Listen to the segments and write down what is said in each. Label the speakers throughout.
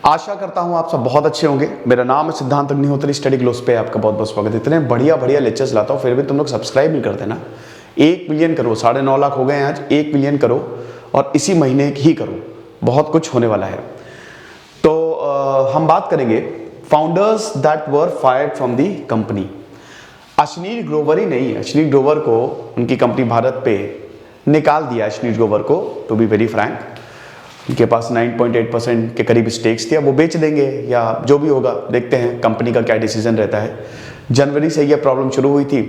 Speaker 1: आशा करता हूं आप सब बहुत अच्छे होंगे। मेरा नाम है सिद्धांत अग्निहोत्री, स्टडी ग्लोस पे आपका बहुत बहुत स्वागत है। इतने बढ़िया बढ़िया लेक्चर्स लाता हूं, फिर भी तुम लोग सब्सक्राइब नहीं करते ना। 1 मिलियन करो, 9.5 लाख हो गए हैं आज। 1 मिलियन करो और इसी महीने ही करो, बहुत कुछ होने वाला है। तो हम बात करेंगे founders that were fired from the company. Ashneer Grover ही नहीं, अश्नीर ग्रोवर को उनकी कंपनी भारत पे निकाल दिया। अश्नीर ग्रोवर को, टू बी वेरी फ्रैंक, उनके पास 9.8% के करीब स्टेक्स थे। वो बेच देंगे या जो भी होगा, देखते हैं कंपनी का क्या डिसीजन रहता है। जनवरी से ये प्रॉब्लम शुरू हुई थी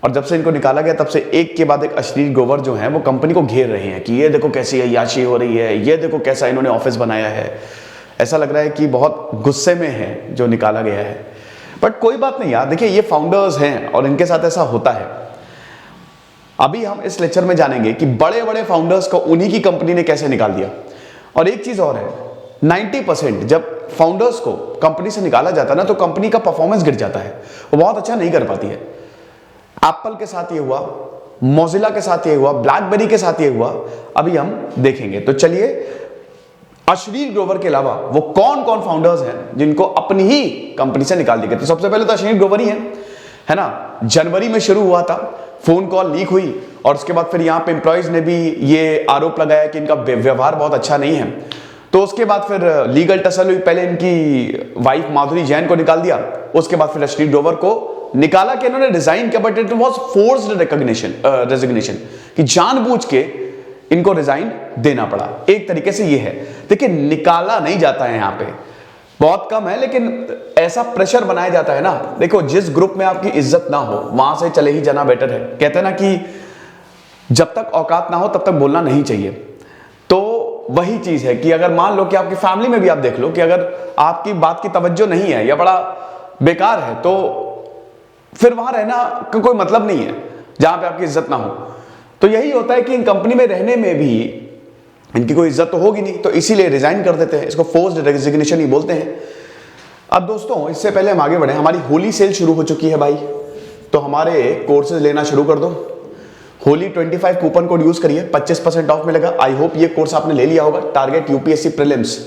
Speaker 1: और जब से इनको निकाला गया तब से एक के बाद एक अश्लील ग्रोवर जो है वो कंपनी को घेर रहे हैं कि ये देखो कैसी अय्याशी हो रही है, ये देखो कैसा इन्होंने ऑफिस बनाया है। ऐसा लग रहा है कि बहुत गुस्से में है जो निकाला गया है। बट कोई बात नहीं यार, देखिए ये फाउंडर्स हैं और इनके साथ ऐसा होता है। अभी हम इस लेक्चर में जानेंगे कि बड़े बड़े फाउंडर्स को उन्हीं की कंपनी ने कैसे निकाल दिया। और एक चीज और है, 90% जब फाउंडर्स को कंपनी से निकाला जाता है ना, तो कंपनी का परफॉर्मेंस गिर जाता है, वो बहुत अच्छा नहीं कर पाती है। एप्पल के साथ ये हुआ, मोजिला के साथ ये हुआ, ब्लैकबेरी के साथ ये हुआ, अभी हम देखेंगे। तो चलिए, अश्लील ग्रोवर के अलावा वो कौन कौन फाउंडर्स हैं जिनको अपनी ही कंपनी से निकाल दिया गया। तो सबसे पहले तो अश्लील ग्रोवर ही है ना। जनवरी में शुरू हुआ था, फोन कॉल लीक हुई और उसके बाद फिर यहाँ पे एम्प्लॉयज ने भी ये आरोप लगाया कि इनका व्यवहार बहुत अच्छा नहीं है। तो उसके बाद फिर लीगल टसल हुई। पहले इनकी वाइफ माधुरी जैन को निकाल दिया, उसके बाद फिर अश्लील ग्रोवर को निकाला कि इन्होंने रिजाइन किया, but it was forced resignation, कि जानबूझ के इनको रिजाइन देना पड़ा। एक तरीके से ये है। देखिए, निकाला नहीं जाता है, यहाँ पे बहुत कम है, लेकिन ऐसा प्रेशर बनाया जाता है ना। देखो, जिस ग्रुप में आपकी इज्जत ना हो वहां से चले ही जाना बेटर है। कहते हैं ना कि जब तक औकात ना हो तब तक बोलना नहीं चाहिए। तो वही चीज है कि अगर मान लो कि आपकी फैमिली में भी आप देख लो कि अगर आपकी बात की तवज्जो नहीं है या बड़ा बेकार है, तो फिर वहां रहना का कोई मतलब नहीं है जहां पे आपकी इज्जत ना हो। तो यही होता है कि इन कंपनी में रहने में भी इनकी कोई इज्जत तो होगी नहीं, तो इसीलिए रिजाइन कर देते हैं। इसको फोर्स्ड रेजिग्नेशन ही बोलते हैं। अब दोस्तों, इससे पहले हम आगे बढ़े, हमारी होली सेल शुरू हो चुकी है भाई, तो हमारे कोर्सेज लेना शुरू कर दो। होली 25 कूपन कोड यूज करिए, 25% ऑफ मिलेगा। आई होप ये कोर्स आपने ले लिया होगा। Target UPSC prelims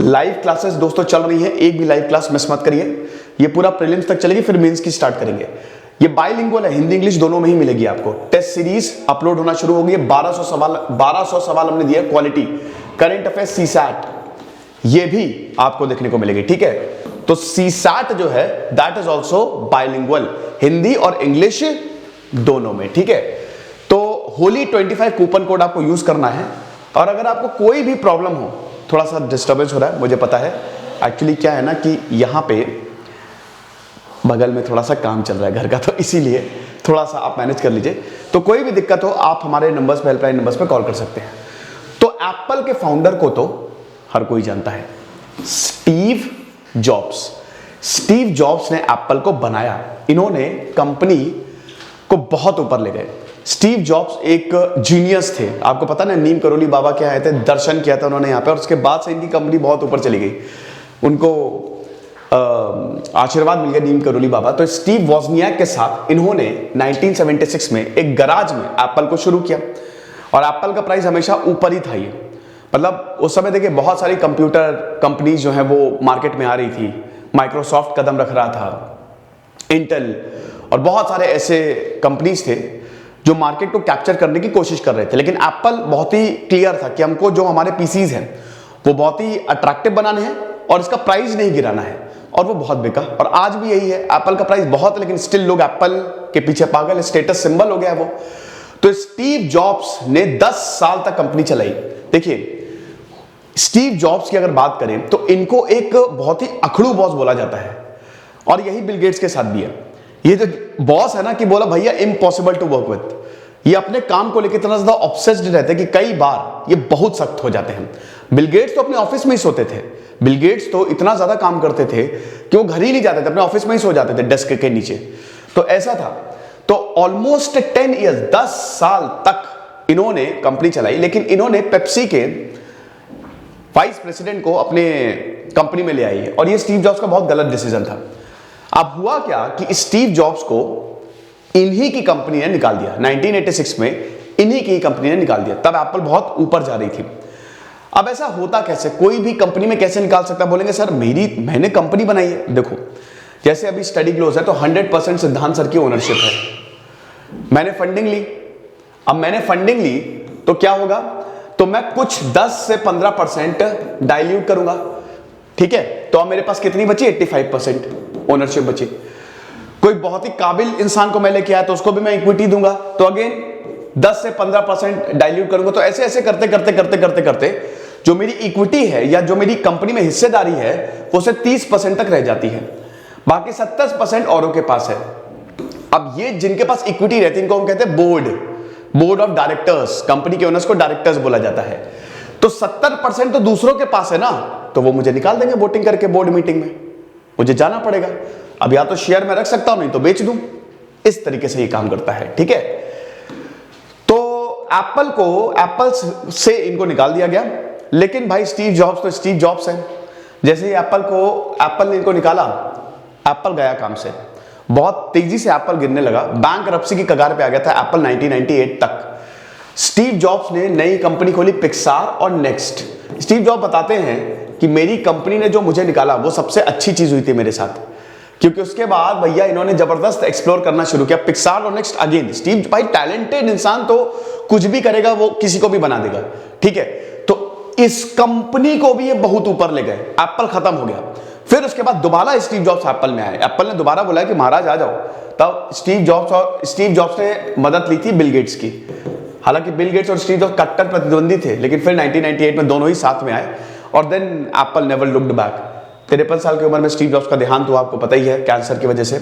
Speaker 1: live classes दोस्तों चल रही है, एक भी लाइव क्लास मिस मत करिए। ये पूरा प्रीलिम्स तक चलेगी, फिर मेंस की स्टार्ट करेंगे। ये बाइलिंगुअल है, हिंदी इंग्लिश दोनों में ही मिलेगी आपको। टेस्ट सीरीज अपलोड होना शुरू होगी। 1200 सवाल हमने दिए क्वालिटी, करंट अफेयर्स, सीसैट, ये भी आपको देखने को मिलेगी। ठीक है, तो सीसैट जो है that is also bilingual, Hindi और इंग्लिश दोनों में। ठीक है, तो होली 25 कूपन कोड आपको यूज करना है। और अगर आपको कोई भी प्रॉब्लम हो, थोड़ा सा डिस्टर्बेंस हो रहा है मुझे पता है, एक्चुअली क्या है ना कि यहां पे बगल में थोड़ा सा काम चल रहा है घर का, तो इसीलिए थोड़ा सा आप मैनेज कर लीजिए। तो कोई भी दिक्कत हो आप हमारे नंबर्स पे, हेल्पलाइन नंबर्स पे कॉल कर सकते हैं। तो एप्पल के फाउंडर को तो हर कोई जानता है, स्टीव जॉब्स। स्टीव जॉब्स ने एप्पल को बनाया, इन्होंने कंपनी को बहुत ऊपर ले गए। स्टीव जॉब्स एक जीनियस थे। आपको पता ना, नीम करोली बाबा के आए थे, दर्शन किया था उन्होंने यहाँ पे, और उसके बाद से इनकी कंपनी बहुत ऊपर चली गई। उनको आशीर्वाद मिल गया नीम करोली बाबा। तो स्टीव वॉजनियाक के साथ इन्होंने 1976 में एक गराज में एप्पल को शुरू किया, और एप्पल का प्राइस हमेशा ऊपर ही था। ये मतलब उस समय देखिए बहुत सारी कंप्यूटर कंपनीज जो है वो मार्केट में आ रही थी। माइक्रोसॉफ्ट कदम रख रहा था, इंटेल, और बहुत सारे ऐसे कंपनीज थे जो मार्केट को कैप्चर करने की कोशिश कर रहे थे। लेकिन एप्पल बहुत ही क्लियर था कि हमको जो हमारे पीसीज हैं वो बहुत ही अट्रैक्टिव बनाने हैं और इसका प्राइस नहीं गिराना है, और वो बहुत बिका। और आज भी यही है, एप्पल का प्राइस बहुत है, लेकिन स्टिल लोग एप्पल के पीछे पागल, स्टेटस सिंबल हो गया वो। तो स्टीव जॉब्स ने 10 साल तक कंपनी चलाई। देखिए, स्टीव जॉब्स की अगर बात करें तो इनको एक बहुत ही अखड़ू बॉस बोला जाता है, और यही बिल गेट्स के साथ भी है। ये जो बॉस है ना कि बोला भैया इम्पॉसिबल टू वर्क विथ, ये अपने काम को लेकर इतना ज्यादा ऑब्सेस्ड रहते हैं कि कई बार ये बहुत सख्त हो जाते हैं। बिल गेट्स तो अपने ऑफिस में ही सोते थे। बिल गेट्स तो इतना ज्यादा काम करते थे कि वो घर ही नहीं जाते थे, अपने ऑफिस में ही सो जाते थे डेस्क के नीचे। तो ऐसा था। तो ऑलमोस्ट 10 ईयर्स, 10 साल तक इन्होंने कंपनी चलाई। लेकिन इन्होंने पेप्सी के वाइस प्रेसिडेंट को अपने कंपनी में ले आई है, और ये स्टीव जॉब्स का बहुत गलत डिसीजन था। अब हुआ क्या कि स्टीव जॉब्स को इन्हीं की कंपनी ने निकाल दिया। 1986 में इन्हीं की कंपनी ने निकाल दिया। तब एप्पल बहुत ऊपर जा रही थी। अब ऐसा होता कैसे, कोई भी कंपनी में कैसे निकाल सकता है? बोलेंगे सर मैंने कंपनी बनाई है। देखो जैसे अभी स्टडी ग्लोस है तो 100% सिद्धांत सर की ओनरशिप है। मैंने फंडिंग ली, अब मैंने फंडिंग ली तो क्या होगा, तो मैं कुछ 10 से 15% डाइल्यूट करूंगा, ठीक है। तो अब मेरे पास कितनी बची? 85% ओनरशिप बची। कोई बहुत ही काबिल इंसान को मैं लेके आया तो उसको भी मैं इक्विटी दूंगा, तो अगेन 10 से 15% डाइल्यूट करूंगा। तो ऐसे ऐसे करते करते करते करते करते जो मेरी इक्विटी है या जो मेरी कंपनी में हिस्सेदारी है वो से 30% तक रह जाती है, बाकी 70% औरों के पास है। अब ये जिनके पास इक्विटी रहती है इनको हम कहते हैं बोर्ड ऑफ डायरेक्टर्स। कंपनी के ओनर्स को डायरेक्टर्स बोला जाता है। तो 70% तो दूसरों के पास है ना, तो वो मुझे निकाल देंगे वोटिंग करके बोर्ड मीटिंग में, मुझे जाना पड़ेगा। अब या तो शेयर में रख सकता हूं, नहीं तो बेच दूं। इस तरीके से ये काम करता है, ठीक है। तो एप्पल से इनको निकाल दिया गया, लेकिन भाई स्टीव जॉब्स तो स्टीव जॉब्स है। जैसे ही एप्पल ने इनको निकाला, एप्पल गया काम से, बहुत तेजी से एप्पल गिरने लगा, बैंकरप्सी की कगार पे आ गया था एप्पल 1998 तक। स्टीव जॉब्स ने नई कंपनी खोली पिक्सार और नेक्स्ट। स्टीव जॉब्स बताते हैं कि मेरी कंपनी ने जो मुझे निकाला वो सबसे अच्छी चीज हुई थी मेरे साथ, क्योंकि उसके बाद भैया इन्होंने जबरदस्त एक्सप्लोर करना शुरू किया। पिक्सार और नेक्स्ट अगेन, स्टीव भाई टैलेंटेड इंसान, तो कुछ भी करेगा वो किसी को भी बना देगा, ठीक है। तो इस कंपनी को भी ये बहुत ऊपर ले गए, एप्पल खत्म हो गया। फिर उसके बाद दोबारा स्टीव जॉब्स एप्पल में आए, एप्पल ने दोबारा बोला कि महाराज आ जाओ। तब स्टीव जॉब्स ने मदद ली थी बिल गेट्स की। हालांकि बिल गेट्स और स्टीव जॉब्स कट्टर प्रतिद्वंदी थे, लेकिन फिर 1998 में दोनों ही साथ में आए और then Apple never looked back. 53 साल की उम्र में स्टीव जॉब्स का देहांत हुआ, आपको पता ही है, कैंसर की वजह से।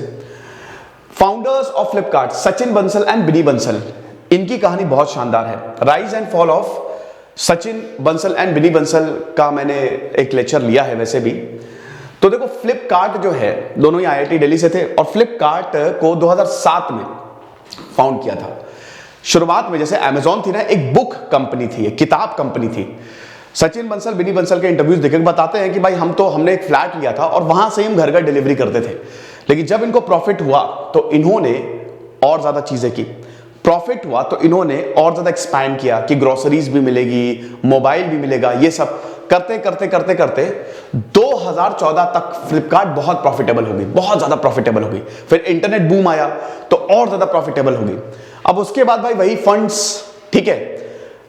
Speaker 1: Founders of Flipkart Sachin Bansal and बिनी बंसल, इनकी कहानी बहुत शानदार है। Rise and fall of Sachin Bansal and बिनी बंसल का मैंने एक लेक्चर लिया है वैसे भी। तो देखो फ्लिपकार्ट जो है, दोनों ही IIT दिल्ली से थे और फ्लिपकार्ट को 2007 में फाउंड किया था। शुरुआत में जैसे अमेजॉन थी ना, एक बुक कंपनी थी, एक किताब कंपनी थी। सचिन बंसल बिनी बंसल के इंटरव्यूज देख के बताते हैं कि भाई हमने एक फ्लैट लिया था और वहां से हम घर घर डिलीवरी करते थे, लेकिन जब इनको प्रॉफिट हुआ तो इन्होंने और ज्यादा चीजें की। प्रॉफिट हुआ तो इन्होंने और ज्यादा एक्सपैंड किया कि ग्रोसरीज भी मिलेगी, मोबाइल भी मिलेगा, ये सब करते करते करते करते 2014 तक फ्लिपकार्ट बहुत प्रॉफिटेबल हो गई, बहुत ज्यादा प्रॉफिटेबल हो गई। फिर इंटरनेट बूम आया तो और ज्यादा प्रॉफिटेबल हो गई। अब उसके बाद भाई वही फंड्स, ठीक है।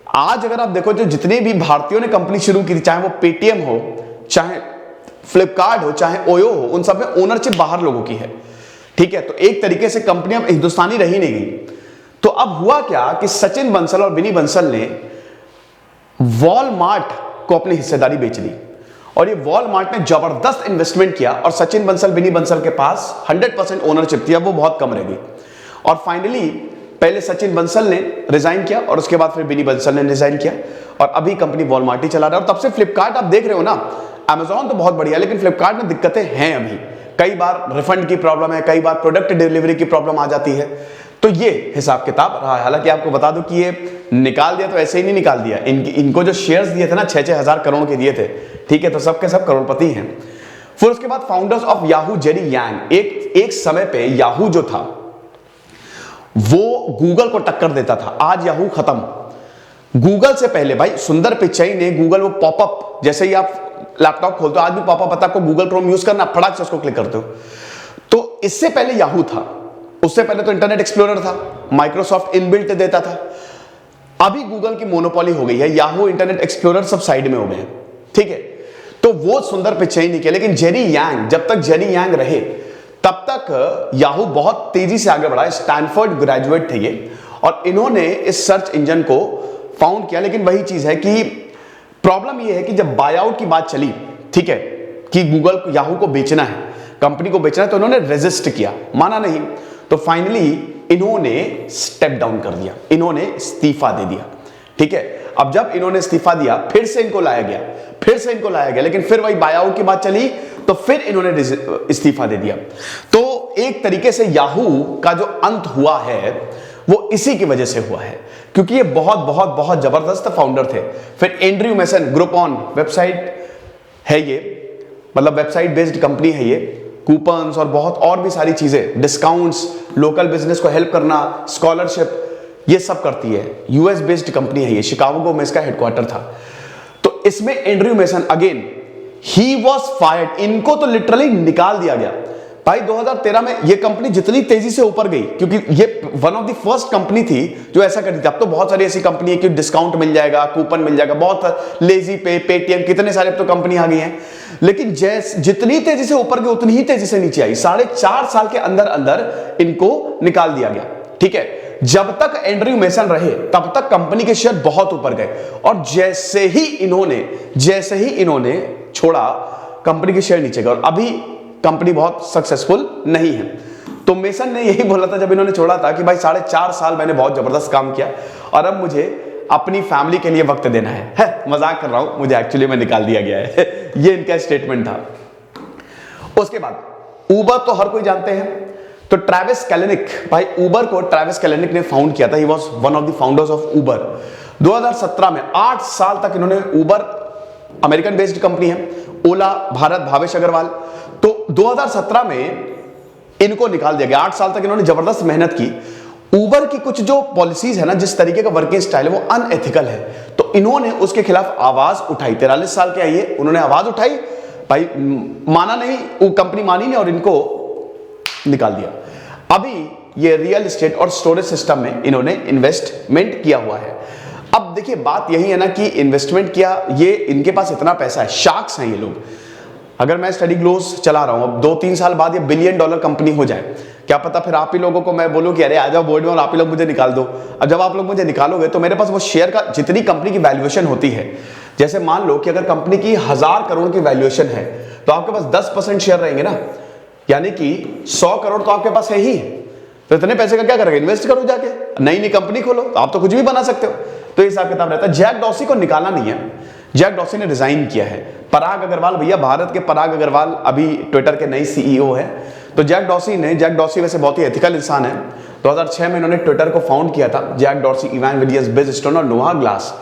Speaker 1: आज अगर आप देखो जो जितने भी भारतीयों ने कंपनी शुरू की थी, चाहे वो पेटीएम हो, चाहे फ्लिपकार्ट हो, चाहे ओयो हो, उन सब में ओनरशिप बाहर लोगों की है, ठीक है। तो एक तरीके से कंपनी अब हिंदुस्तानी रही नहीं गई। तो अब हुआ क्या कि सचिन बंसल और बिनी बंसल ने वॉलमार्ट को अपनी हिस्सेदारी बेच दी और ये वॉलमार्ट ने जबरदस्त इन्वेस्टमेंट किया और सचिन बंसल बिनी बंसल के पास 100% ओनरशिप थी, अब वो बहुत कम रह गई। और फाइनली पहले सचिन बंसल ने रिजाइन किया और उसके बाद फिर बिनी बंसल ने रिजाइन किया और अभी कंपनी वॉलमार्ट ही चला रहा है। और तब से फ्लिपकार्ट आप देख रहे हो ना, अमेजॉन तो बहुत बढ़िया, लेकिन फ्लिपकार्ट में दिक्कतें हैं अभी। कई बार रिफंड की प्रॉब्लम है, कई बार प्रोडक्ट डिलीवरी की प्रॉब्लम आ जाती है। तो ये हिसाब किताब रहा है। हालांकि आपको बता दूं कि ये निकाल दिया तो ऐसे ही नहीं निकाल दिया, इनको जो शेयर्स दिए थे ना 6-6 हजार करोड़ के दिए थे, ठीक है। तो सबके सब करोड़पति हैं। फिर उसके बाद फाउंडर्स ऑफ याहू जेरी यांग, एक समय पे याहू जो था वो गूगल को टक्कर देता था। आज याहू खत्म। गूगल से पहले भाई सुंदर पिचाई ने गूगल वो पॉपअप, जैसे ही आप लैपटॉप खोलते हो आज भी पॉपअप आता है आपको, गूगल क्रोम यूज करना, फटाक से उसको क्लिक करते हो। तो इससे पहले याहू था, उससे पहले तो इंटरनेट एक्सप्लोरर था, माइक्रोसॉफ्ट इनबिल्ट देता था। अभी गूगल की मोनोपोली हो गई है, याहू इंटरनेट एक्सप्लोरर सब साइड में हो गए हैं, ठीक है। तो वो सुंदर पिचाई नहीं किया, लेकिन जेरी यांग, जब तक जेरी यांग रहे तब तक याहू बहुत तेजी से आगे बढ़ा। स्टैनफोर्ड ग्रेजुएट थे ये और इन्होंने इस सर्च इंजन को फाउंड किया। लेकिन वही चीज है कि प्रॉब्लम ये है कि जब बाय आउट की बात चली, ठीक है, कि गूगल याहू को बेचना है, कंपनी को बेचना है, तो इन्होंने रेजिस्ट किया, माना नहीं। तो फाइनली इन्होंने स्टेप डाउन कर दिया, इन्होंने इस्तीफा दे दिया, ठीक है। अब जब इन्होंने इस्तीफा दिया फिर से इनको लाया गया, लेकिन फिर वही बाय आउट की बात चली तो फिर इन्होंने इस्तीफा दे दिया। तो एक तरीके से याहू का जो अंत हुआ है वो इसी की वजह से हुआ है, क्योंकि ये बहुत बहुत बहुत जबरदस्त फाउंडर थे। फिर एंड्रयू मेसन, ग्रुपॉन वेबसाइट है ये, मतलब वेबसाइट बेस्ड कंपनी है ये, कूपन्स और बहुत और भी सारी चीजें, डिस्काउंट्स, लोकल बिजनेस को हेल्प करना, स्कॉलरशिप, ये सब करती है। यूएस बेस्ड कंपनी है ये, शिकागो में इसका हेडक्वार्टर था। तो इसमें Andrew mason again he was fired, इनको तो लिटरली निकाल दिया गया भाई। 2013 में ये कंपनी जितनी तेजी से ऊपर गई, क्योंकि ये one of the first company थी जो ऐसा करती थी। अब तो बहुत सारी ऐसी कंपनी है कि डिस्काउंट मिल जाएगा, कूपन मिल जाएगा, बहुत लेजी पे, पेटीएम, कितने सारे अब तो कंपनी आ गई हैं। लेकिन जितनी तेजी से ऊपर गई उतनी ही तेजी से नीचे आई। 4.5 साल के अंदर अंदर इनको निकाल दिया गया, ठीक है। जब तक एंड्रयू मेसन रहे तब तक कंपनी के शेयर बहुत ऊपर गए, और जैसे ही इन्होंने छोड़ा कंपनी के शेयर नीचे गए, और अभी कंपनी बहुत सक्सेसफुल नहीं है। तो मेसन ने यही बोला था जब इन्होंने छोड़ा था कि भाई 4.5 साल मैंने बहुत जबरदस्त काम किया और अब मुझे अपनी फैमिली के लिए वक्त देना है। मजाक कर रहा हूं, मुझे एक्चुअली में निकाल दिया गया है। ये इनका स्टेटमेंट था। उसके बाद ऊबर तो हर कोई जानते हैं। तो ट्रैविस कैलेनिक, भाई ऊबर को ट्रैविस कैलेनिक ने फाउंड किया था। He was one of the founders of Uber. 2017 में 8 साल तक इन्होंने, ऊबर अमेरिकन बेस्ड कंपनी है, ओला भारत भावेश अग्रवाल, तो 2017 में इनको निकाल दिया गया। 8 साल तक इन्होंने जबरदस्त मेहनत की। ऊबर की कुछ जो पॉलिसीज है ना, जिस तरीके का वर्किंग स्टाइल है वो अनएथिकल है, तो इन्होंने उसके खिलाफ आवाज उठाई। 43 साल के आइए, उन्होंने आवाज उठाई, भाई माना नहीं, वो कंपनी मानी नहीं और इनको निकाल दिया। अभी ये रियल एस्टेट और स्टोरेज सिस्टम में इन्होंने इन्वेस्टमेंट किया हुआ है। अब देखिए बात यही है ना कि इन्वेस्टमेंट किया, ये इनके पास इतना पैसा है, शार्क्स हैं ये लोग। अगर मैं स्टडी ग्लोस चला रहा हूं, अब 2-3 साल बाद ये $1 बिलियन कंपनी हो जाए, क्या पता फिर आप ही लोगों को मैं बोलूं कि अरे आ जाओ बोर्ड में और आप ही लोग मुझे निकाल दो। अब जब आप लोग मुझे निकालोगे तो मेरे पास वो शेयर का जितनी कंपनी की वैल्यूएशन होती है, जैसे मान लो कि अगर कंपनी की 1000 करोड़ की वैल्यूएशन है तो आपके पास 10% शेयर रहेंगे ना, यानी कि 100 करोड़ तो आपके पास है ही। तो इतने पैसे का क्या करोगे? इन्वेस्ट करो जाके, नई कंपनी खोलो, तो आप तो कुछ भी बना सकते हो। तो हिसाब किताब रहता है। जैक डॉर्सी को निकाला नहीं है, जैक डॉर्सी ने रिजाइन किया है। पराग अग्रवाल, भैया भारत के पराग अग्रवाल अभी ट्विटर के नए सीईओ है। तो जैक डॉर्सी वैसे बहुत ही एथिकल इंसान है। 2006 में इन्होंने ट्विटर को फाउंड किया था, जैक डॉर्सी, इवान विलियम्स, बिज स्टोन और नोहा ग्लास।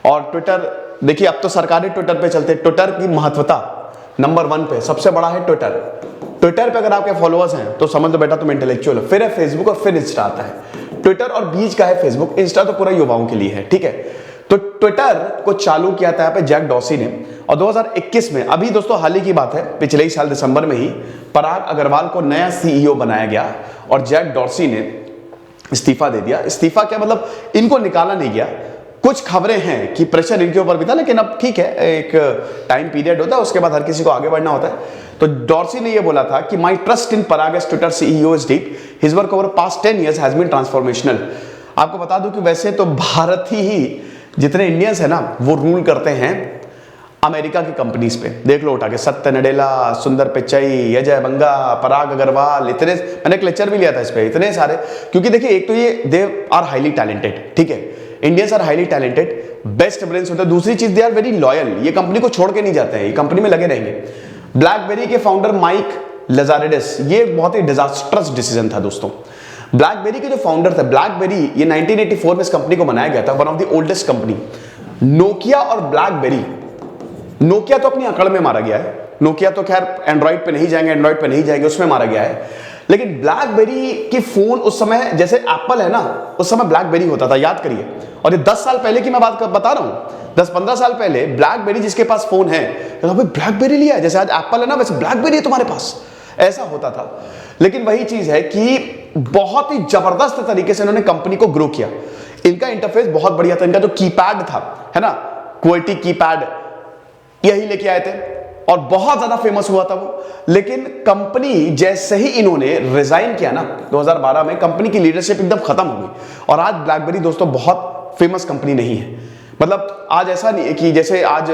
Speaker 1: और ट्विटर देखिए अब तो सरकारी ट्विटर पे चलते, ट्विटर की महत्वता नंबर 1 पे सबसे बड़ा है ट्विटर। ट्विटर पे अगर आपके फॉलोअर्स हैं तो समझ लो बेटा तुम इंटेलेक्चुअल हो। फिर है फेसबुक और फिर इंस्टा आता है। ट्विटर और बीच का है फेसबुक, इंस्टा तो पूरा युवाओं के लिए है, ठीक है। तो ट्विटर को चालू किया था यहाँ पे जैक डॉर्सी ने, और 2021 में, अभी दोस्तों हाल ही की बात है, पिछले ही साल दिसंबर में ही पराग अग्रवाल को नया सीईओ बनाया गया और जैक डॉर्सी ने इस्तीफा दे दिया। इस्तीफा क्या मतलब, इनको निकाला नहीं गया। कुछ खबरें हैं कि प्रेशर इनके ऊपर भी था, लेकिन अब ठीक है, एक टाइम पीरियड होता है, उसके बाद हर किसी को आगे बढ़ना होता है। तो डॉर्सी ने यह बोला था कि my trust in Parag as Twitter CEO is deep, his work over past 10 years has been transformational. आपको बता दूं कि वैसे तो भारत ही जितने इंडियंस है ना वो रूल करते हैं अमेरिका की कंपनीज पे। देख लो उठा के, सत्य नडेला, सुंदर पिचाई, अजय बंगा, पराग अग्रवाल, इतने, मैंने एक लेक्चर भी लिया था इस पे, इतने सारे। क्योंकि देखिए एक तो ये दे आर हाईली टैलेंटेड, ठीक है, Indians are highly talented, best brains होते हैं। दूसरी चीज दे आर वेरी लॉयल, ये कंपनी को छोड़ के नहीं जाते हैं, ये कंपनी में लगे रहेंगे। ब्लैकबेरी के फाउंडर माइक लजारेडिस, ये बहुत ही डिजास्टर्स डिसीजन था दोस्तों। ब्लैकबेरी के जो फाउंडर थे, ब्लैकबेरी ये 1984 में इस कंपनी को बनाया गया था, one of the oldest company. Nokia और ब्लैकबेरी, नोकिया तो अपनी अकड़ में मारा गया है, नोकिया तो खैर एंड्रॉइड पे नहीं जाएंगे, उसमें मारा गया है। लेकिन ब्लैकबेरी की फोन उस समय, जैसे एप्पल है ना, उस समय ब्लैकबेरी होता था, याद करिए। और ये 10 साल पहले की मैं बात बता रहा हूं, 10-15 साल पहले ब्लैकबेरी जिसके पास फोन है, तो भाई ब्लैकबेरी लिया है, जैसे आज एप्पल है ना वैसे ब्लैकबेरी है तुम्हारे पास, ऐसा होता था। लेकिन वही चीज है कि बहुत ही जबरदस्त तरीके से इन्होंने कंपनी को ग्रो किया। इनका इंटरफेस बहुत बढ़िया था, इनका जो कीपैड था, है ना, क्वालिटी कीपैड, यही लेके आए थे और बहुत ज्यादा फेमस हुआ था वो। लेकिन कंपनी जैसे ही इन्होंने रिजाइन किया ना 2012 में, कंपनी की लीडरशिप एकदम खत्म हो गई। और आज ब्लैकबेरी दोस्तों बहुत फेमस कंपनी नहीं है। मतलब आज ऐसा नहीं है कि जैसे आज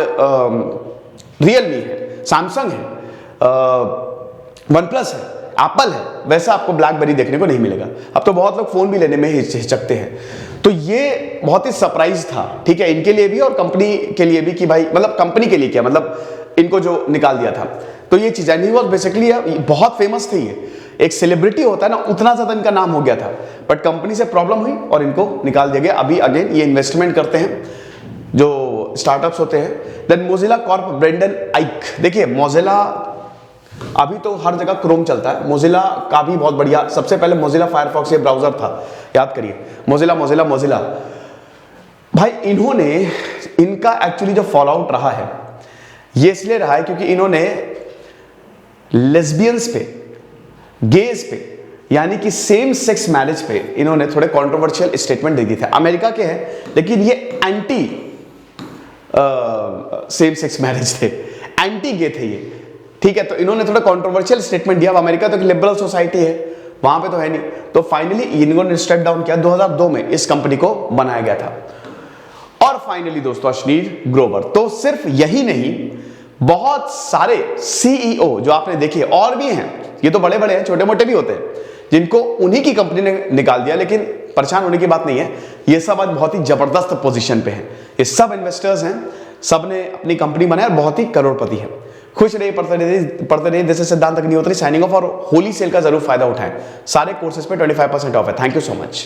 Speaker 1: रियलमी है, सैमसंग है, वनप्लस है, एप्पल है, वैसा आपको ब्लैकबेरी देखने को नहीं मिलेगा। अब तो बहुत लोग फोन भी लेने में हिचकते हैं। तो ये बहुत ही सरप्राइज था, ठीक है, इनके लिए भी और कंपनी के लिए भी, कि भाई मतलब कंपनी के लिए क्या, मतलब इनको जो निकाल दिया था। तो ये चीज है, बेसिकली बहुत फेमस थे, ये एक सेलिब्रिटी होता है ना, उतना ज्यादा इनका नाम हो गया था, बट कंपनी से प्रॉब्लम हुई और इनको निकाल दिया गया। अभी अगेन ये इन्वेस्टमेंट करते हैं जो स्टार्टअप्स होते हैं। देन मोजिला कॉर्प, ब्रेंडन आइक, देखिए मोजिला अभी तो हर जगह क्रोम चलता है, मोजिला का भी बहुत बढ़िया, सबसे पहले मोजिला फायरफॉक्स ये ब्राउजर था, याद करिए, मोजिला भाई इन्होंने, इनका एक्चुअली जो फॉल आउट रहा है ये इसलिए रहा है क्योंकि इन्होंने लेस्बियंस पे, गेज पे, यानी कि सेम सेक्स मैरिज पे इन्होंने थोड़े कंट्रोवर्शियल स्टेटमेंट दे दिए थे। अमेरिका के हैं लेकिन ये एंटी सेम सेक्स मैरिज थे, एंटी गे थे ये, ठीक है। तो इन्होंने थोड़ा कंट्रोवर्शियल स्टेटमेंट दिया। अब अमेरिका तो एक लिबरल सोसाइटी है, वहां पे तो है नहीं। तो फाइनली इन्होंने स्टेप डाउन किया, 2002 में इस कंपनी को बनाया गया था। और फाइनली दोस्तों अश्नीर ग्रोवर। तो सिर्फ यही नहीं, बहुत सारे सीईओ जो आपने देखे और भी हैं, ये तो बड़े बड़े हैं, छोटे मोटे भी होते हैं, जिनको उन्हीं की कंपनी ने निकाल दिया। लेकिन परेशान होने की बात नहीं है, ये सब आज बहुत ही जबरदस्त पोजीशन पे हैं। ये सब इन्वेस्टर्स हैं, सब ने अपनी कंपनी बनाया और बहुत ही करोड़पति है। खुश रहिए, पढ़ते रहिए। दिस इज सिद्धांत अग्निहोत्री साइनिंग ऑफ। और होली सेल का जरूर फायदा उठाएं। सारे कोर्सेज पे 25% ऑफ है। Thank you so much.